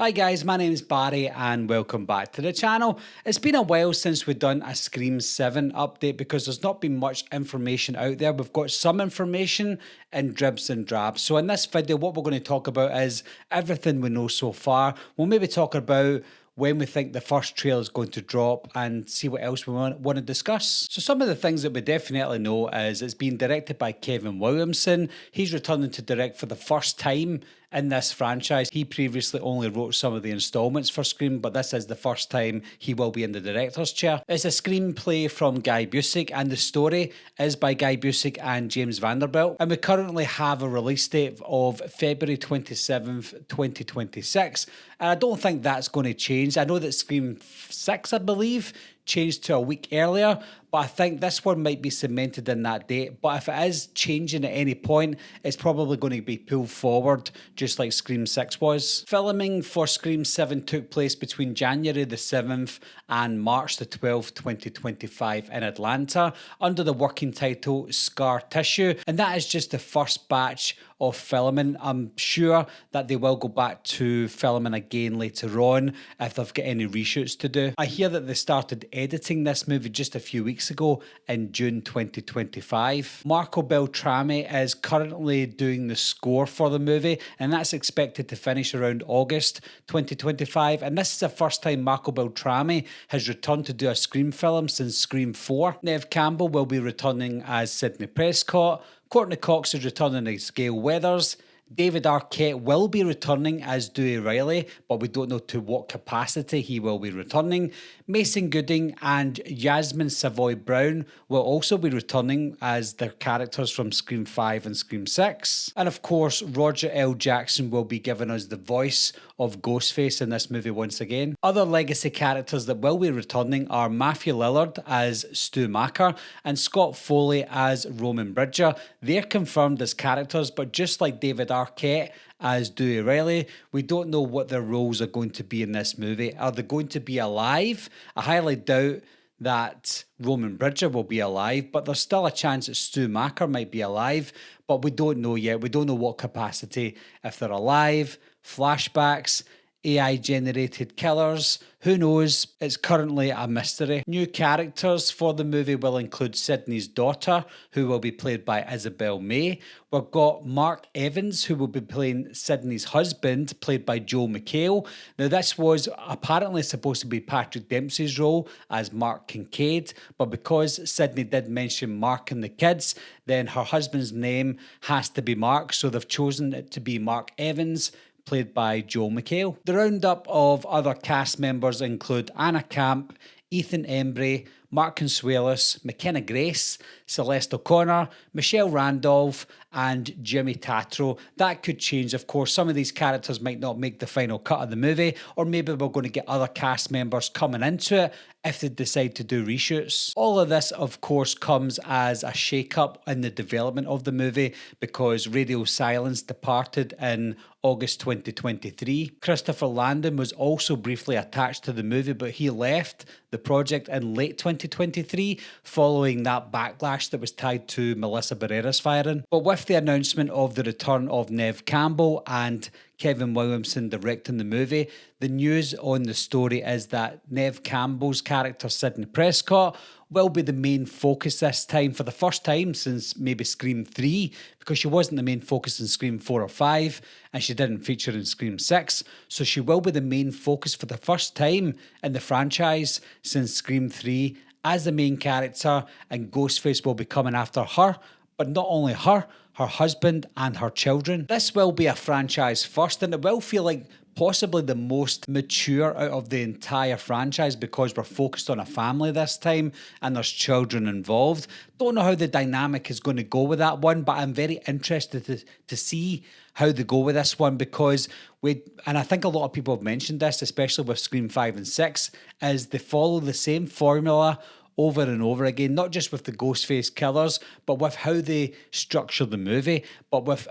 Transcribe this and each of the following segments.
Hi guys, my name is Barry and welcome back to the channel. It's been a while since we've done a Scream 7 update because there's not been much information out there. We've got some information in dribs and drabs. So in this video, what we're going to talk about is everything we know so far. We'll maybe talk about when we think the first trailer is going to drop and see what else we want to discuss. So some of the things that we definitely know is it's being directed by Kevin Williamson. He's returning to direct for the first time in this franchise. He previously only wrote some of the installments for Scream, but this is the first time he will be in the director's chair. It's a screenplay from Guy Busick and the story is by Guy Busick and James Vanderbilt. And we currently have a release date of February 27th, 2026. And I don't think that's going to change. I know that Scream 6, I believe, changed to a week earlier, but I think this one might be cemented in that date. But if it is changing at any point, it's probably going to be pulled forward, just like Scream 6 was. Filming for Scream 7 took place between January the 7th and March the 12th, 2025 in Atlanta, under the working title Scar Tissue. And that is just the first batch of filming. I'm sure that they will go back to filming again later on if they've got any reshoots to do. I hear that they started editing this movie just a few weeks ago in June 2025. Marco Beltrami is currently doing the score for the movie, and that's expected to finish around August 2025. And this is the first time Marco Beltrami has returned to do a Scream film since Scream 4. Neve Campbell will be returning as Sidney Prescott. Courtney Cox is returning as Gail Weathers. David Arquette will be returning as Dewey Riley, but we don't know to what capacity he will be returning. Mason Gooding and Yasmin Savoy Brown will also be returning as their characters from Scream 5 and Scream 6. And of course, Roger L. Jackson will be giving us the voice of Ghostface in this movie once again. Other legacy characters that will be returning are Matthew Lillard as Stu Macher and Scott Foley as Roman Bridger. They're confirmed as characters, but just like David Arquette as Dewey Riley, we don't know what their roles are going to be in this movie. Are they going to be alive? I highly doubt that Roman Bridger will be alive, but there's still a chance that Stu Macher might be alive, but we don't know yet. We don't know what capacity, if they're alive, flashbacks, AI generated killers, who knows? It's currently a mystery. New characters for the movie will include Sidney's daughter, who will be played by Isabel May. We've got Mark Evans, who will be playing Sidney's husband, played by Joel McHale. Now, this was apparently supposed to be Patrick Dempsey's role as Mark Kincaid, but because Sidney did mention Mark and the kids, then her husband's name has to be Mark, so they've chosen it to be Mark Evans, played by Joel McHale. The roundup of other cast members include Anna Camp, Ethan Embry, Mark Consuelos, McKenna Grace, Celeste O'Connor, Michelle Randolph, and Jimmy Tatro. That could change, of course. Some of these characters might not make the final cut of the movie, or maybe we're going to get other cast members coming into it if they decide to do reshoots. All of this, of course, comes as a shake-up in the development of the movie because Radio Silence departed in August 2023. Christopher Landon was also briefly attached to the movie, but he left the project in late 2023 following that backlash that was tied to Melissa Barrera's firing. But with the announcement of the return of Neve Campbell and Kevin Williamson directing the movie, the news on the story is that Neve Campbell's character Sidney Prescott will be the main focus this time, for the first time since maybe Scream 3, because she wasn't the main focus in Scream 4 or 5 and she didn't feature in Scream 6, so she will be the main focus for the first time in the franchise since Scream 3 as the main character, and Ghostface will be coming after her, but not only her husband and her children. This will be a franchise first, and it will feel like possibly the most mature out of the entire franchise because we're focused on a family this time and there's children involved. Don't know how the dynamic is going to go with that one, but I'm very interested to see how they go with this one because and I think a lot of people have mentioned this, especially with Scream 5 and 6, is they follow the same formula over and over again, not just with the Ghostface killers, but with how they structure the movie, but with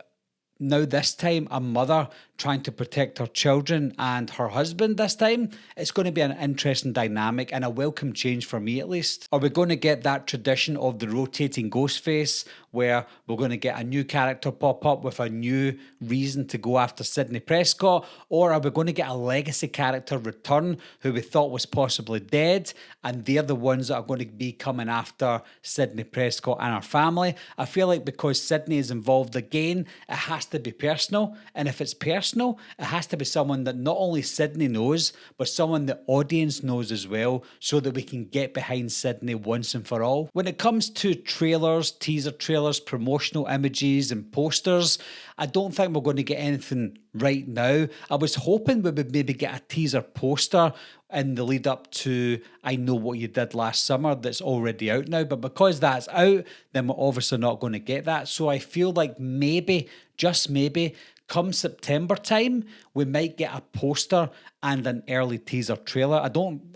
now this time a mother trying to protect her children and her husband this time. It's going to be an interesting dynamic and a welcome change for me at least. Are we going to get that tradition of the rotating Ghostface where we're going to get a new character pop up with a new reason to go after Sidney Prescott, or are we going to get a legacy character return who we thought was possibly dead, and they're the ones that are going to be coming after Sidney Prescott and her family? I feel like because Sidney is involved again, it has to be personal, and if it's personal, it has to be someone that not only Sidney knows, but someone the audience knows as well, so that we can get behind Sidney once and for all. When it comes to trailers, teaser trailers, promotional images and posters, I don't think we're going to get anything right now. I was hoping we would maybe get a teaser poster in the lead up to I Know What You Did Last Summer that's already out now, but because that's out, then we're obviously not going to get that. So I feel like maybe, just maybe, come September time, we might get a poster and an early teaser trailer.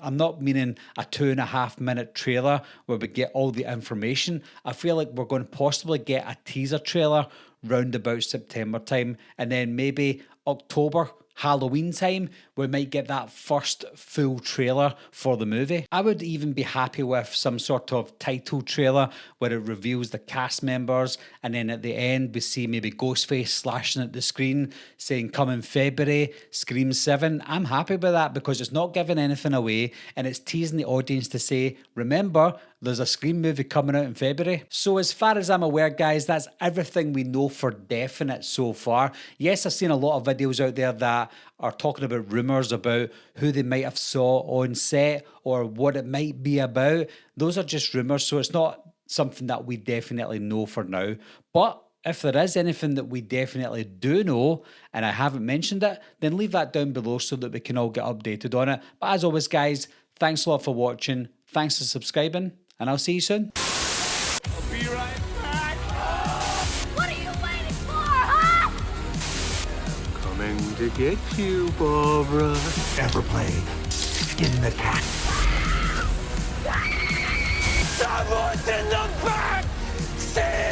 I'm not meaning a 2.5 minute trailer where we get all the information. I feel like we're going to possibly get a teaser trailer round about September time, and then maybe October, Halloween time, we might get that first full trailer for the movie. I would even be happy with some sort of title trailer where it reveals the cast members, and then at the end we see maybe Ghostface slashing at the screen saying come in February, Scream 7. I'm happy with that because it's not giving anything away and it's teasing the audience to say, remember, there's a Scream movie coming out in February. So as far as I'm aware, guys, that's everything we know for definite so far. Yes, I've seen a lot of videos out there that are talking about rumours about who they might have saw on set or what it might be about. Those are just rumours, so it's not something that we definitely know for now. But if there is anything that we definitely do know, and I haven't mentioned it, then leave that down below so that we can all get updated on it. But as always, guys, thanks a lot for watching. Thanks for subscribing, and I'll see you soon. I'll be right back. What are you waiting for, huh? Coming to get you, Barbara. Ever played Skin the Cat? Someone's in the back! See